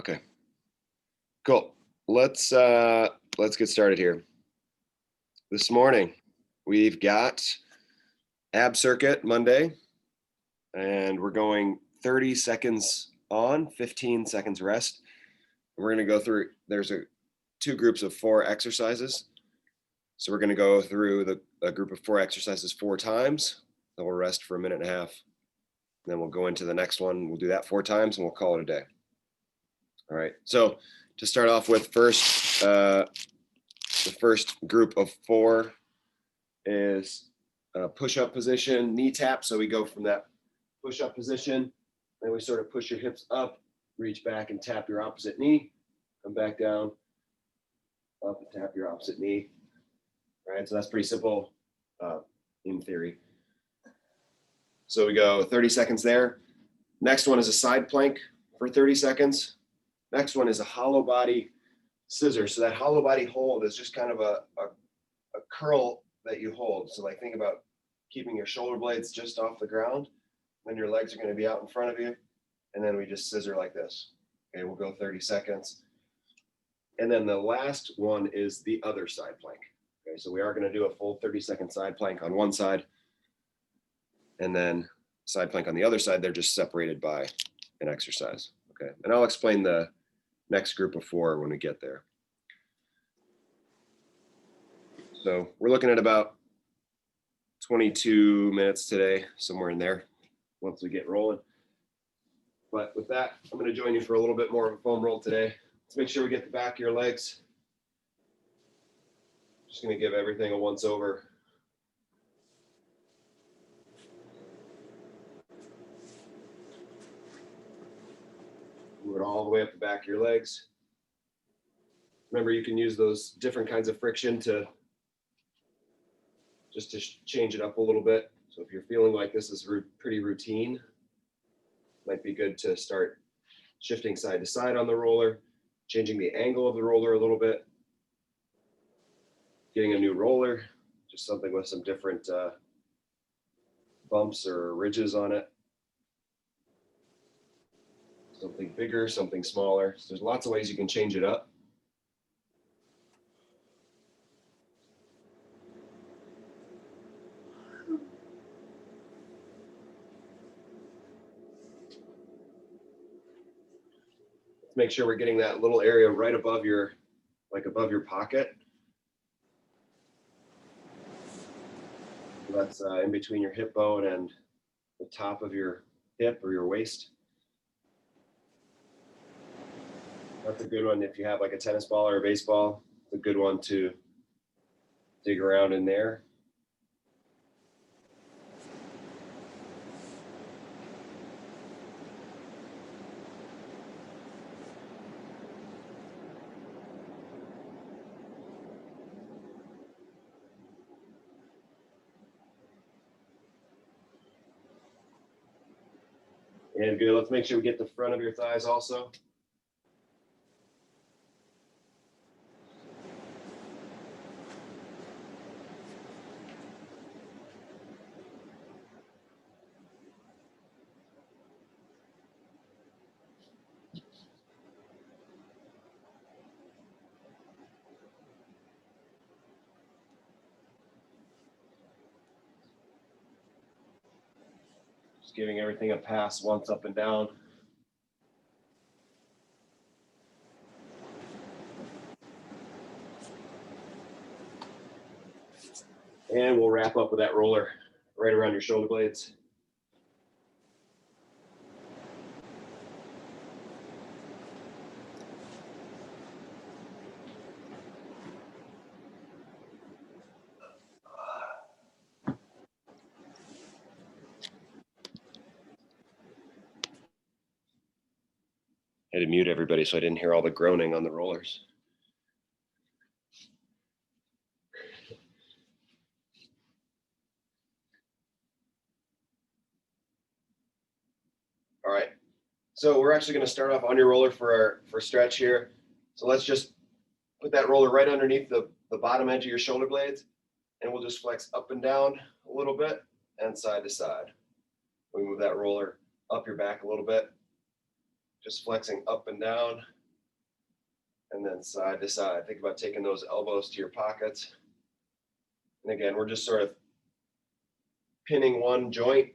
Okay, cool. Let's get started here. This morning, we've got ab circuit Monday, and we're going 30 seconds on, 15 seconds rest. We're going to go through, there's two groups of 4 exercises. So we're going to go through a group of 4 exercises 4 times. Then we'll rest for a minute and a half. Then we'll go into the next one. We'll do that 4 times and we'll call it a day. All right. So to start off with, the first group of 4 is push-up position, knee tap. So we go from that push-up position, and we sort of push your hips up, reach back and tap your opposite knee, come back down, up and tap your opposite knee. All right, so that's pretty simple in theory. So we go 30 seconds there. Next one is a side plank for 30 seconds. Next one is a hollow body scissor. So that hollow body hold is just kind of a curl that you hold. So like think about keeping your shoulder blades just off the ground. Then your legs are going to be out in front of you. And then we just scissor like this. Okay, we'll go 30 seconds. And then the last one is the other side plank. Okay, so we are going to do a full 30-second side plank on one side. And then side plank on the other side. They're just separated by an exercise. Okay, and I'll explain the next group of 4 when we get there. So we're looking at about 22 minutes today, somewhere in there, once we get rolling. But with that, I'm going to join you for a little bit more of a foam roll today. Let's make sure we get the back of your legs. Just going to give everything a once over. Move it all the way up the back of your legs. Remember, you can use those different kinds of friction to change it up a little bit. So if you're feeling like this is pretty routine, might be good to start shifting side to side on the roller, changing the angle of the roller a little bit, getting a new roller, just something with some different bumps or ridges on it. Something bigger, something smaller. So there's lots of ways you can change it up. Let's make sure we're getting that little area right above your, above your pocket. So that's in between your hip bone and the top of your hip or your waist. That's a good one if you have like a tennis ball or a baseball. It's a good one to dig around in there. And good, let's make sure we get the front of your thighs also. Just giving everything a pass once up and down. And we'll wrap up with that roller right around your shoulder blades. I had to mute everybody so I didn't hear all the groaning on the rollers. All right, so we're actually going to start off on your roller for stretch here. So let's just put that roller right underneath the bottom edge of your shoulder blades, and we'll just flex up and down a little bit and side to side. We move that roller up your back a little bit. just flexing up and down, and then side to side. Think about taking those elbows to your pockets. And again, we're just sort of pinning one joint,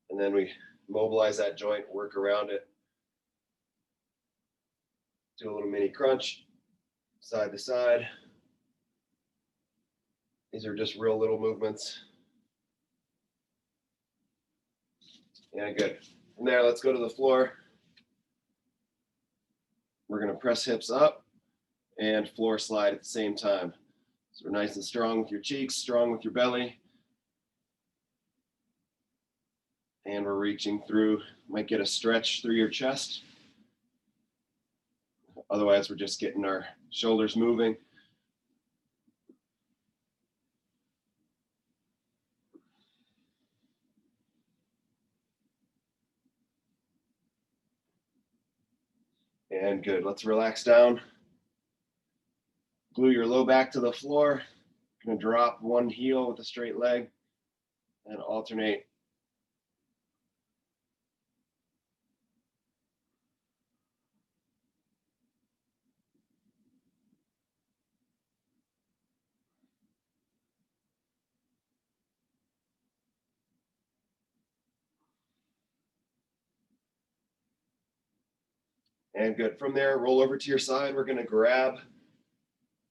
and then we mobilize that joint, work around it. Do a little mini crunch, side to side. These are just real little movements. Yeah, good. From there, let's go to the floor. We're going to press hips up and floor slide at the same time. So we're nice and strong with your cheeks, strong with your belly. And we're reaching through, might get a stretch through your chest. Otherwise, we're just getting our shoulders moving. And good, let's relax down. Glue your low back to the floor. Gonna drop one heel with a straight leg and alternate. And good, from there, roll over to your side. We're gonna grab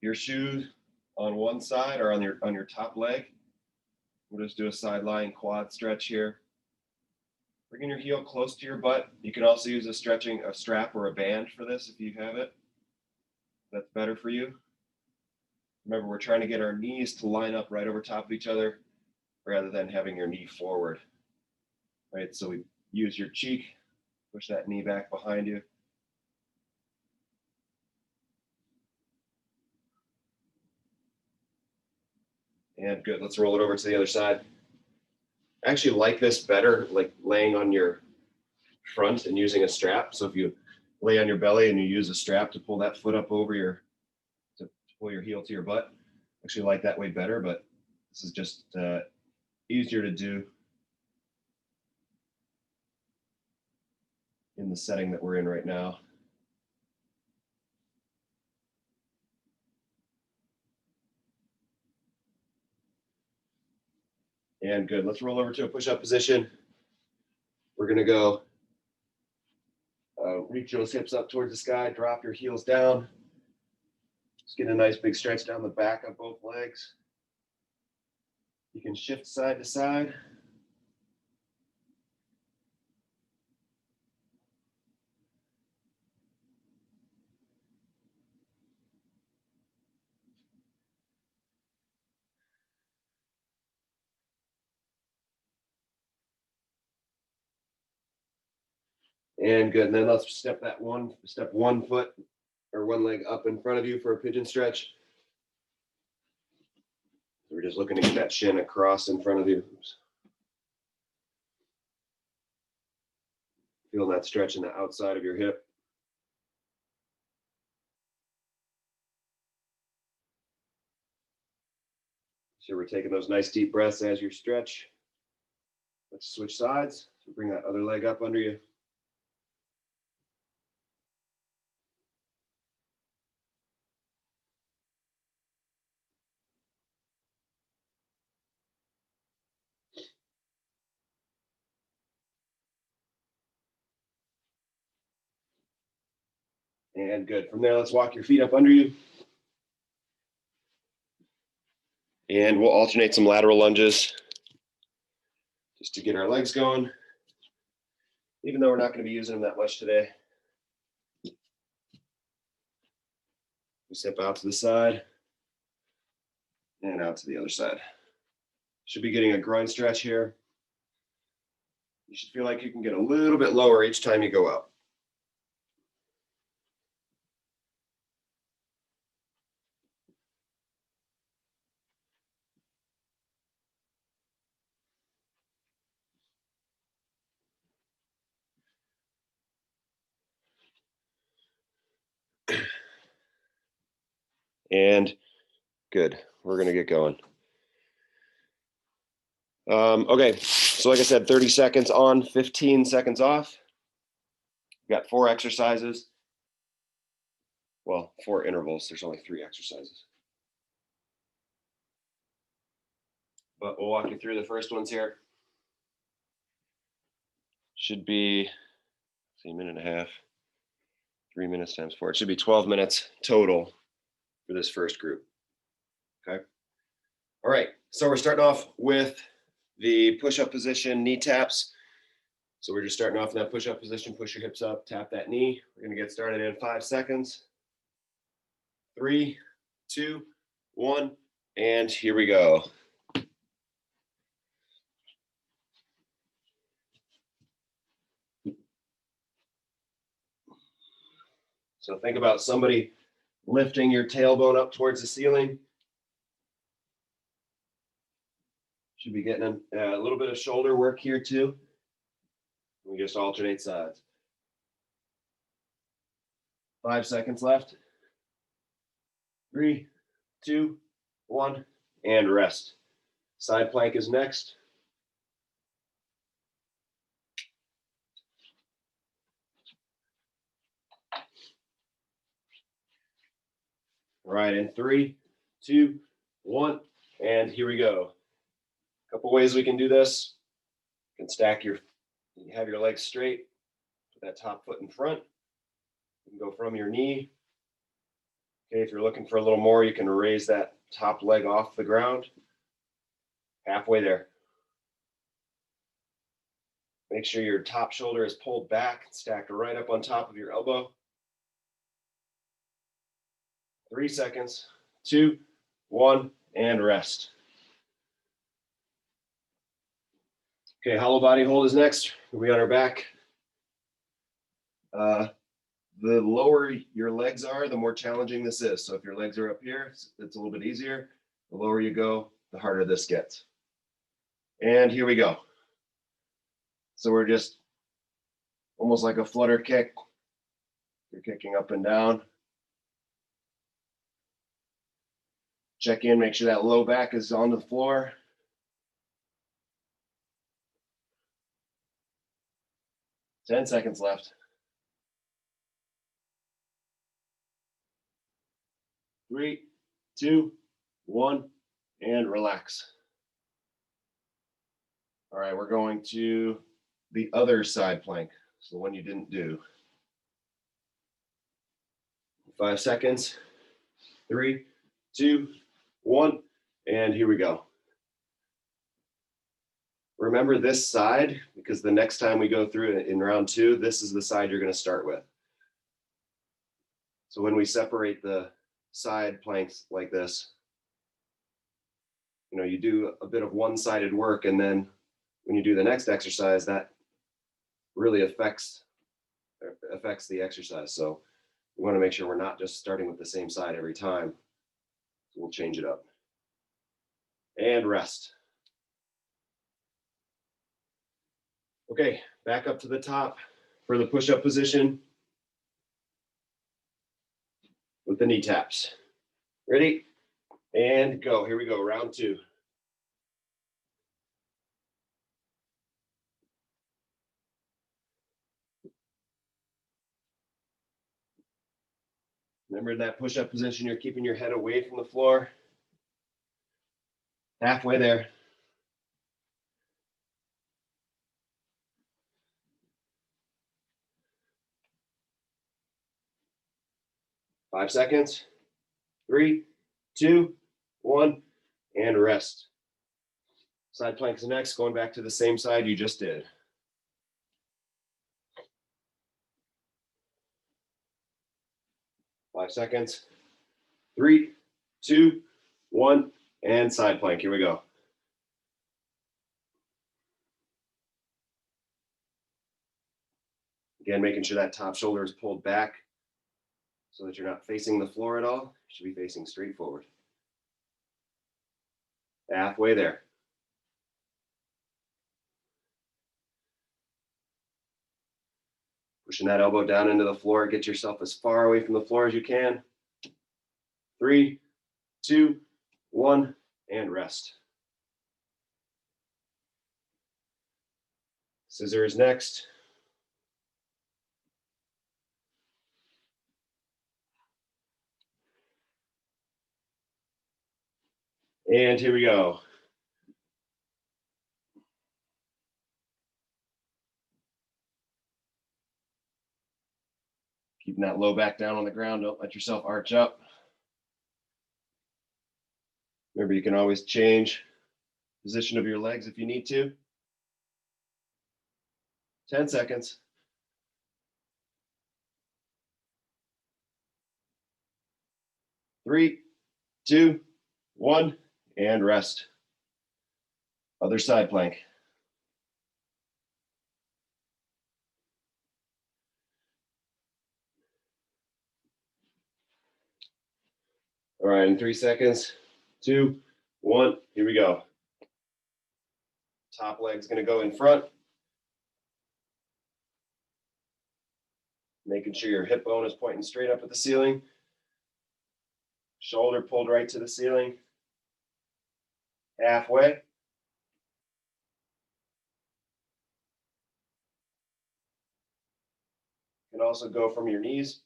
your shoes on one side or on your top leg. We'll just do a side lying quad stretch here. Bringing your heel close to your butt. You can also use a strap or a band for this if you have it. That's better for you. Remember, we're trying to get our knees to line up right over top of each other rather than having your knee forward. Right, so we use your cheek, push that knee back behind you. And good, let's roll it over to the other side. I actually like this better, like laying on your front and using a strap. So if you lay on your belly and you use a strap to pull that foot up over to pull your heel to your butt, I actually like that way better, but this is just easier to do in the setting that we're in right now. And good, let's roll over to a push-up position. We're gonna go reach those hips up towards the sky, drop your heels down. Just get a nice big stretch down the back of both legs. You can shift side to side. And good, and then let's step one foot or one leg up in front of you for a pigeon stretch. We're just looking to get that shin across in front of you. Oops. Feeling that stretch in the outside of your hip. So we're taking those nice deep breaths as you stretch. Let's switch sides. So bring that other leg up under you. And good. From there, let's walk your feet up under you. And we'll alternate some lateral lunges just to get our legs going, even though we're not going to be using them that much today. We step out to the side and out to the other side. Should be getting a groin stretch here. You should feel like you can get a little bit lower each time you go out. And good, we're gonna get going. Okay, so like I said, 30 seconds on, 15 seconds off. We got 4 exercises. Well, 4 intervals. There's only 3 exercises. But we'll walk you through the first ones here. Should be, see, a minute and a half, 3 minutes times 4. It should be 12 minutes total for this first group. Okay. All right. So we're starting off with the push-up position, knee taps. So we're just starting off in that push-up position. Push your hips up, tap that knee. We're going to get started in 5 seconds. 3, 2, 1, and here we go. So think about somebody lifting your tailbone up towards the ceiling. Should be getting a little bit of shoulder work here too. We just alternate sides. 5 seconds left. 3, 2, 1, and rest. Side plank is next. All right, in 3, 2, 1, and here we go. A couple ways we can do this. You can stack you have your legs straight, put that top foot in front. You can go from your knee. Okay, if you're looking for a little more, you can raise that top leg off the ground. Halfway there. Make sure your top shoulder is pulled back, stacked right up on top of your elbow. 3 seconds, 2, 1, and rest. Okay, hollow body hold is next. We'll be on our back. The lower your legs are, the more challenging this is. So if your legs are up here, it's a little bit easier. The lower you go, the harder this gets. And here we go. So we're just almost like a flutter kick. You're kicking up and down. Check in, make sure that low back is on the floor. Ten seconds left. 3, 2, 1, and relax. All right, we're going to the other side plank, so the one you didn't do. 5 seconds. 3, 2, 1, and here we go. Remember this side, because the next time we go through it in round 2, this is the side you're going to start with. So when we separate the side planks like this, you do a bit of one-sided work, and then when you do the next exercise, that really affects the exercise. So we want to make sure we're not just starting with the same side every time. So we'll change it up. And rest. Okay, back up to the top for the push-up position with the knee taps. Ready? And go. Here we go, round 2. Remember, in that push-up position, you're keeping your head away from the floor. Halfway there. 5 seconds. 3, 2, 1, and rest. Side planks next, going back to the same side you just did. Five seconds. 3, 2, 1, and side plank. Here we go. Again, making sure that top shoulder is pulled back so that you're not facing the floor at all. You should be facing straight forward. Halfway there. Pushing that elbow down into the floor. Get yourself as far away from the floor as you can. 3, 2, 1, and rest. Scissors next. And here we go. Keeping that low back down on the ground. Don't let yourself arch up. Remember, you can always change position of your legs if you need to. 10 seconds. 3, 2, 1, and rest. Other side plank. All right, in 3 seconds, 2, 1, here we go. Top leg's gonna go in front. Making sure your hip bone is pointing straight up at the ceiling. Shoulder pulled right to the ceiling. Halfway. You can also go from your knees.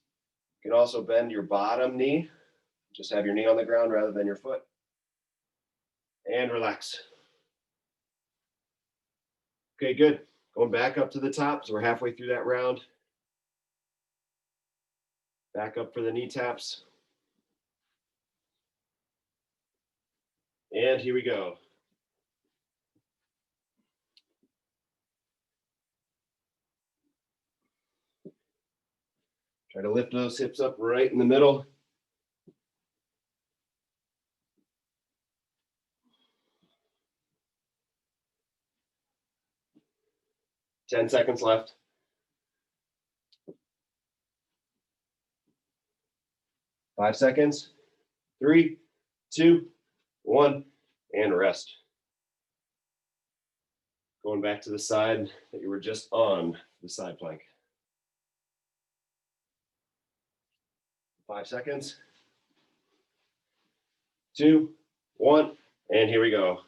You can also bend your bottom knee. Just have your knee on the ground rather than your foot. And relax. Okay, good. Going back up to the top. So we're halfway through that round. Back up for the knee taps. And here we go. Try to lift those hips up right in the middle. Ten seconds left. 5 seconds. 3, 2, 1, and rest. Going back to the side that you were just on, the side plank. 5 seconds. 2, 1, and here we go.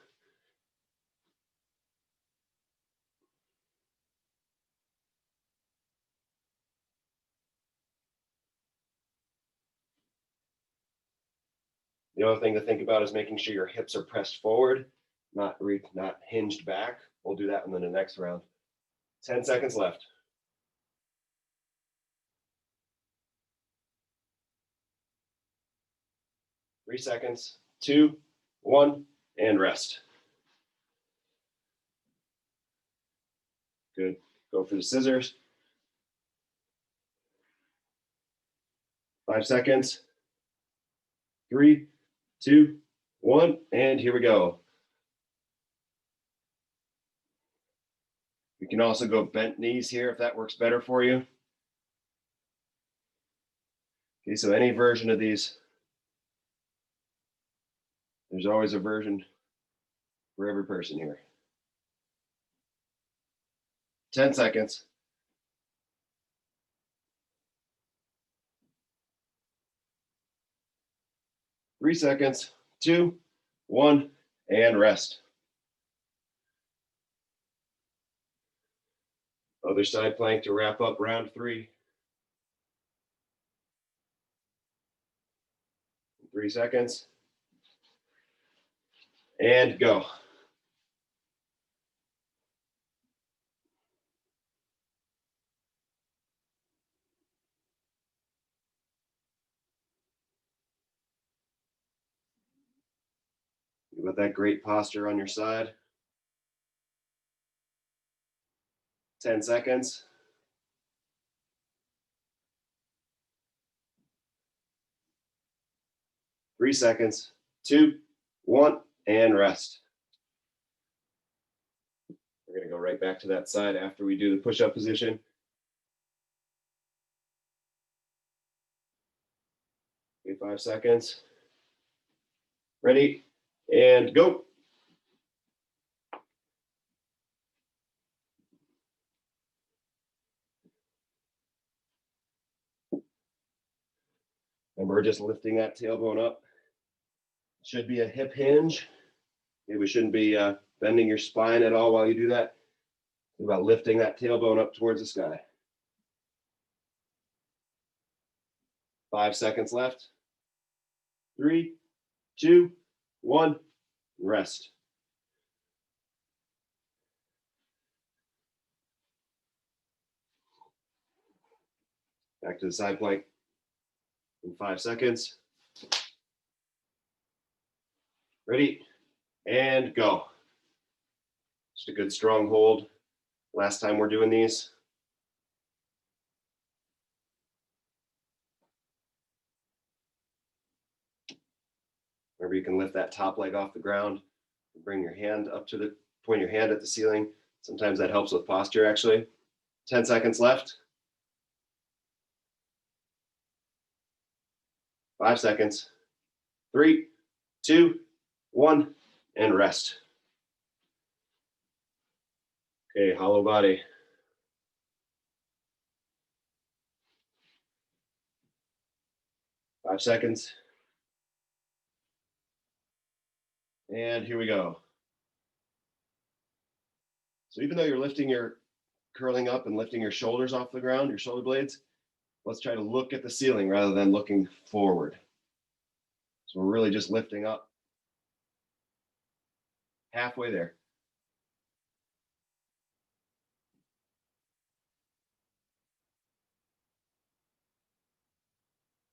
The other thing to think about is making sure your hips are pressed forward, not hinged back. We'll do that in the next round. 10 seconds left. 3 seconds, 2, 1, and rest. Good. Go for the scissors. 5 seconds. 3, 2, 1, and here we go. You can also go bent knees here if that works better for you. Okay, so any version of these, there's always a version for every person here. 10 seconds. 3 seconds, 2, 1, and rest. Other side plank to wrap up round 3. 3 seconds. And go. With that great posture on your side. 10 seconds. 3 seconds, 2, 1, and rest. We're going to go right back to that side after we do the push-up position. Okay, 5 seconds. Ready, and go. And we're just lifting that tailbone up. Should be a hip hinge. Okay, we shouldn't be bending your spine at all while you do that. It's about lifting that tailbone up towards the sky. 5 seconds left. 3, 2, 1, Rest. Back to the side plank in 5 seconds. Ready, and go. Just a good strong hold. Last time we're doing these. Remember, you can lift that top leg off the ground, bring your hand up to the, point your hand at the ceiling. Sometimes that helps with posture, actually. 10 seconds left. 5 seconds. 3, 2, 1, and rest. Okay, hollow body. Five seconds. And here we go. So even though you're lifting your, curling up and lifting your shoulders off the ground, your shoulder blades, let's try to look at the ceiling rather than looking forward. So we're really just lifting up. Halfway there.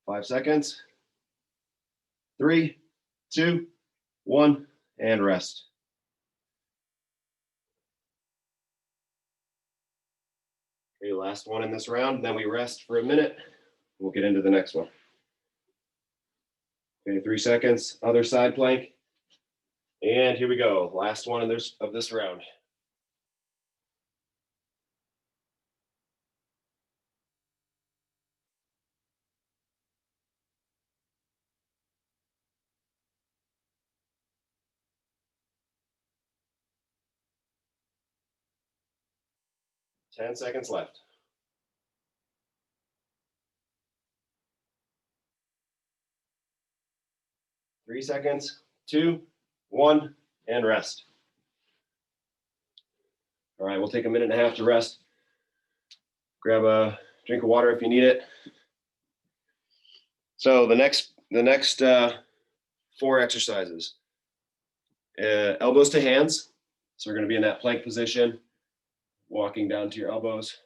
Five seconds. 3, 2, 1, and rest. Okay, last one in this round, and then we rest for a minute. We'll get into the next one. Okay, 3 seconds, other side plank. And here we go, last one of this round. Ten seconds left. Three seconds, 2, 1, and rest. All right, we'll take a minute and a half to rest. Grab a drink of water if you need it. So the next 4 exercises. Elbows to hands. So we're going to be in that plank position, walking down to your elbows,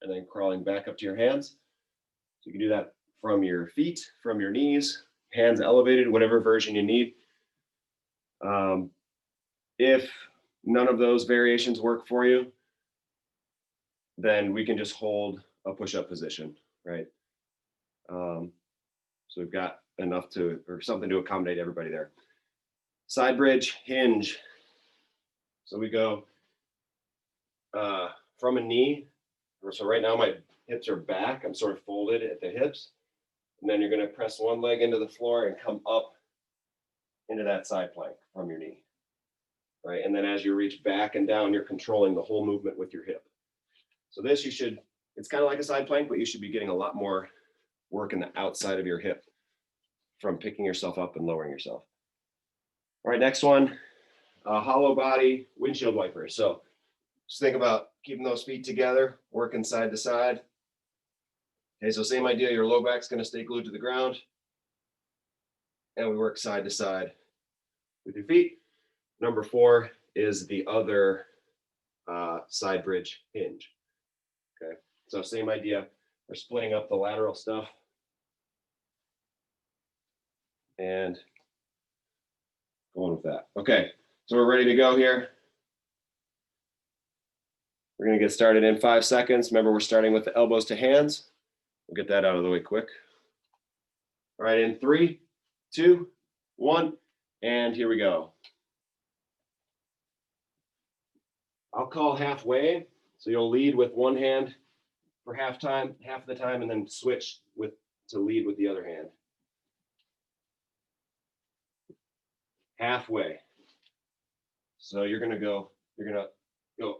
and then crawling back up to your hands. So you can do that from your feet, from your knees, hands elevated, whatever version you need. If none of those variations work for you, then we can just hold a push-up position, right? So we've got enough to, or something to accommodate everybody there. Side bridge, hinge. So we go from a knee. So right now my hips are back. I'm sort of folded at the hips. And then you're going to press one leg into the floor and come up into that side plank from your knee. Right? And then as you reach back and down, you're controlling the whole movement with your hip. So this it's kind of like a side plank, but you should be getting a lot more work in the outside of your hip from picking yourself up and lowering yourself. All right, next one, hollow body windshield wiper. So just think about keeping those feet together, working side to side. Okay, so same idea, your low back's gonna stay glued to the ground. And we work side to side with your feet. Number 4 is the other side bridge hinge. Okay, so same idea. We're splitting up the lateral stuff. And going with that. Okay, so we're ready to go here. We're gonna get started in 5 seconds. Remember, we're starting with the elbows to hands. We'll get that out of the way quick. All right, in 3, 2, 1, and here we go. I'll call halfway, so you'll lead with one hand for half of the time, and then switch to lead with the other hand. Halfway. So you're gonna go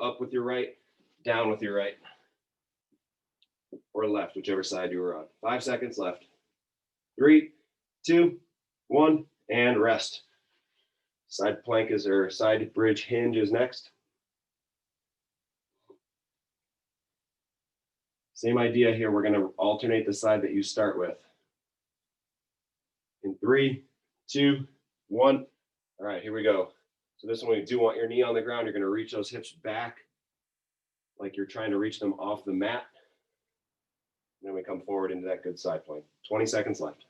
up with your right, down with your right, or left, whichever side you were on. 5 seconds left. 3, 2, 1, and rest. Side plank or side bridge hinge is next. Same idea here. We're going to alternate the side that you start with. In 3, 2, 1. All right, here we go. So this one, when you do want your knee on the ground, you're going to reach those hips back like you're trying to reach them off the mat. And then we come forward into that good side plank. 20 seconds left.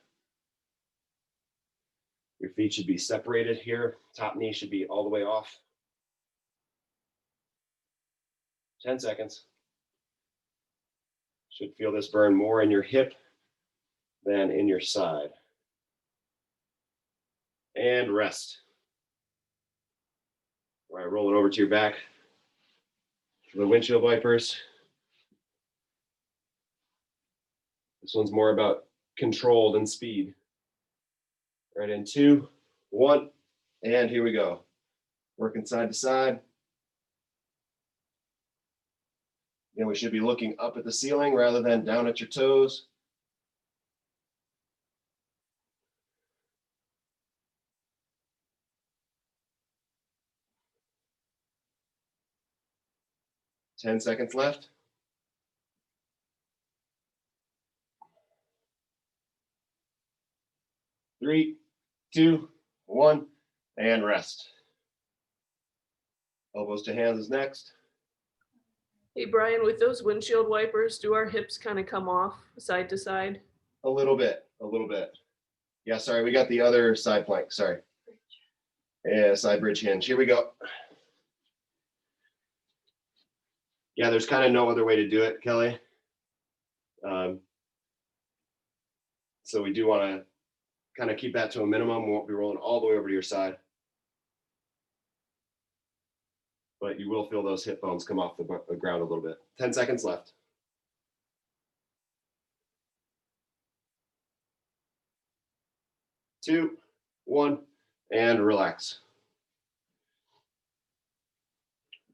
Your feet should be separated here. Top knee should be all the way off. 10 seconds. Should feel this burn more in your hip than in your side. And rest. All right, roll it over to your back for the windshield wipers. This one's more about control than speed. Right in 2, 1, and here we go. Working side to side. Then we should be looking up at the ceiling rather than down at your toes. Ten seconds left. Three, 2, 1, and rest. Elbows to hands is next. Hey, Brian, with those windshield wipers, do our hips kind of come off side to side? A little bit. Yeah, sorry, we got the other side plank, sorry. Yeah, side bridge hinge, here we go. Yeah, there's kind of no other way to do it, Kelly. So we do want to kind of keep that to a minimum. We won't be rolling all the way over to your side. But you will feel those hip bones come off the ground a little bit. 10 seconds left. 2, 1, and relax.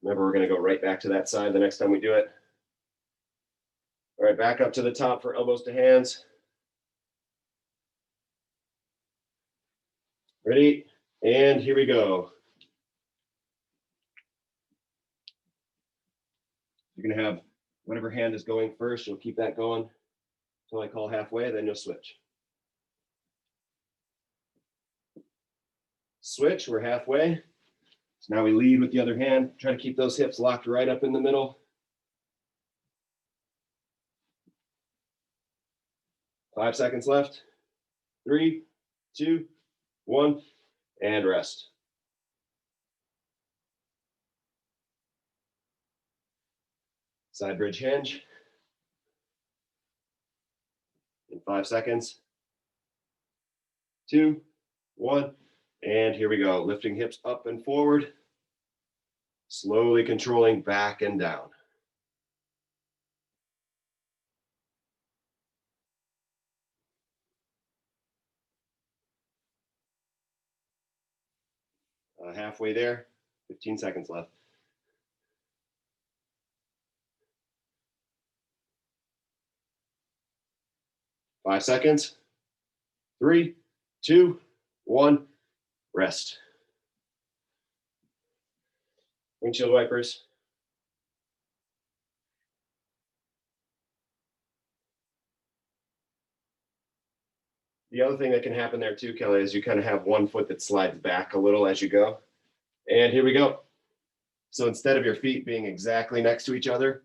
Remember, we're going to go right back to that side the next time we do it. All right, back up to the top for elbows to hands. Ready? And here we go. You're going to have whatever hand is going first. You'll keep that going until I call halfway, then you'll switch. Switch, we're halfway. So now we lead with the other hand. Try to keep those hips locked right up in the middle. 5 seconds left. 3, 2, 1, and rest. Side bridge hinge. In 5 seconds. 2, 1, and here we go. Lifting hips up and forward. Slowly controlling back and down. Halfway there. 15 seconds left. Five seconds. 3, 2, 1, rest. Windshield wipers. The other thing that can happen there too, Kelly, is you kind of have one foot that slides back a little as you go. And here we go. So instead of your feet being exactly next to each other,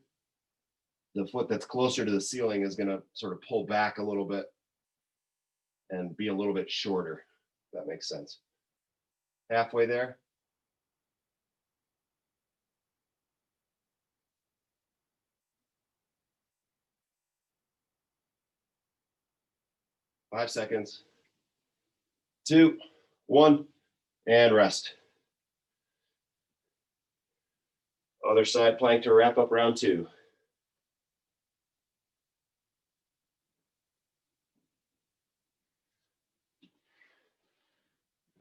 the foot that's closer to the ceiling is going to sort of pull back a little bit and be a little bit shorter, if that makes sense. Halfway there. Five seconds. 2, 1, and rest. Other side plank to wrap up round 2.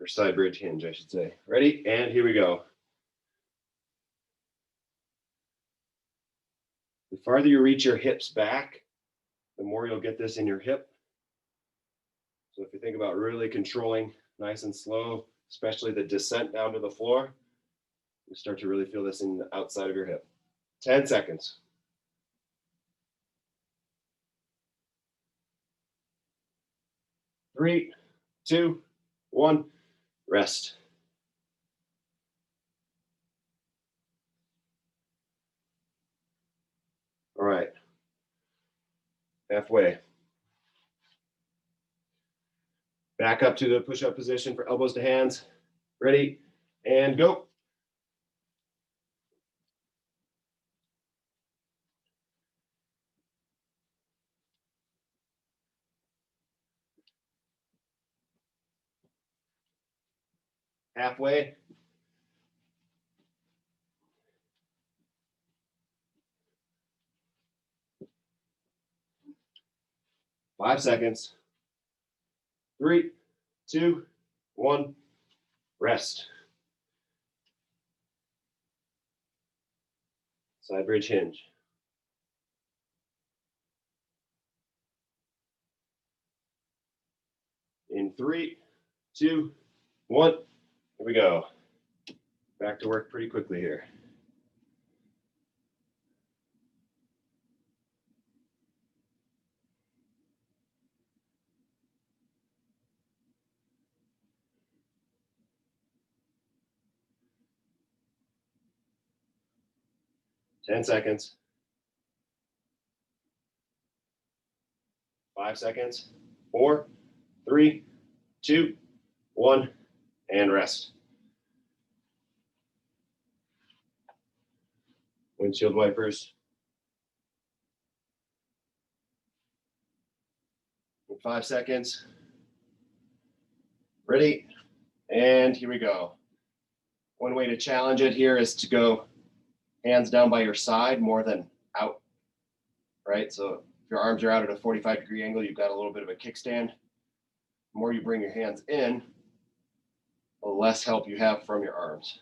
Or side bridge hinge, I should say. Ready? And here we go. The farther you reach your hips back, the more you'll get this in your hip. So if you think about really controlling nice and slow, especially the descent down to the floor, you start to really feel this in the outside of your hip. 10 seconds. 3, 2, 1, rest. right. Halfway. Back up to the push-up position for elbows to hands. Ready, and go. Halfway. Five seconds. 3, 2, 1. Rest. Side bridge hinge. In 3, 2, 1. Here we go. Back to work pretty quickly here. Ten seconds. 5 seconds. 4, 3, 2, 1, and rest. Windshield wipers. In 5 seconds. Ready, and here we go. One way to challenge it here is to go hands down by your side more than out, right? So if your arms are out at a 45-degree angle, you've got a little bit of a kickstand. The more you bring your hands in, the less help you have from your arms.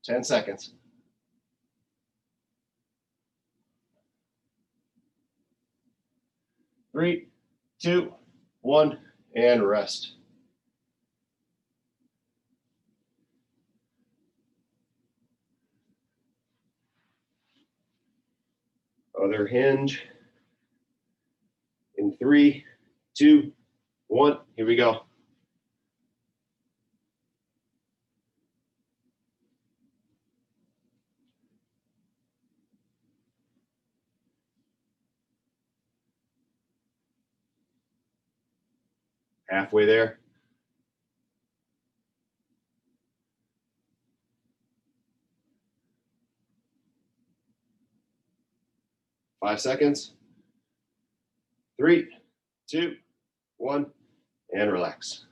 10 seconds. 3, 2, 1, and rest. Other hinge. In 3, 2, 1, here we go. Halfway there. Five seconds. 3, 2, 1, and relax.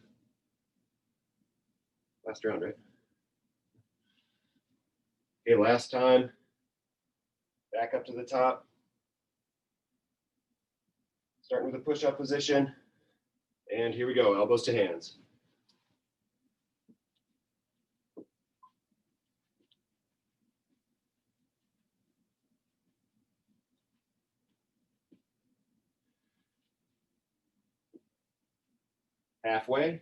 Last round, right? Okay, last time. Back up to the top. Starting with a push-up position. And here we go, elbows to hands. Halfway.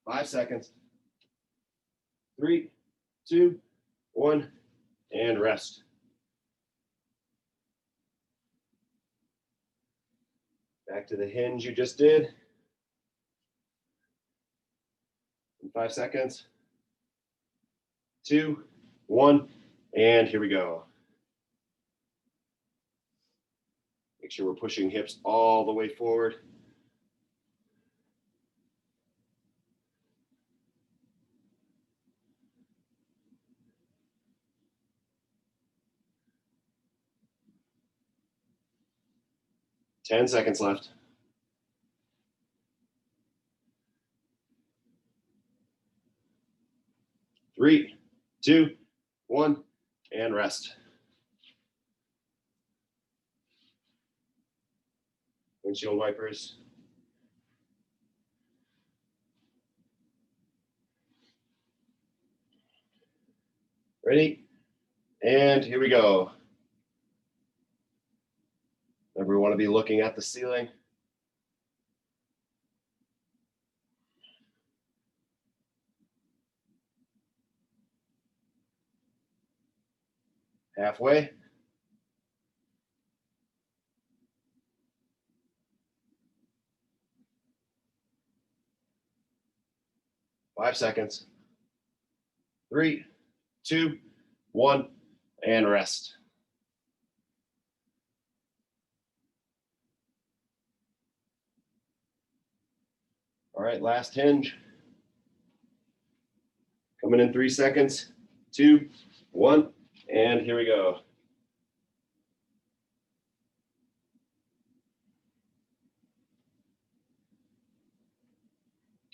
Five seconds. 3, 2, 1, and rest. Back to the hinge you just did. In 5 seconds. 2, 1, and here we go. Make sure we're pushing hips all the way forward. Ten seconds left. 3, 2, 1, and rest. Windshield wipers. Ready? And here we go. Remember, we want to be looking at the ceiling. Halfway. 5 seconds. 3, 2, 1, and rest. All right, last hinge. Coming in 3 seconds. 2, 1, and here we go.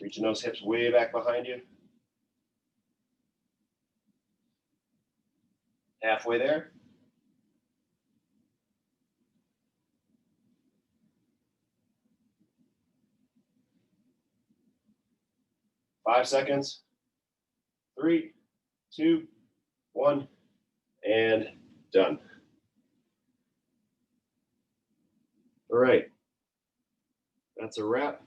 Reaching those hips way back behind you. Halfway there. Five seconds. 3, 2, 1, and done. All right. That's a wrap.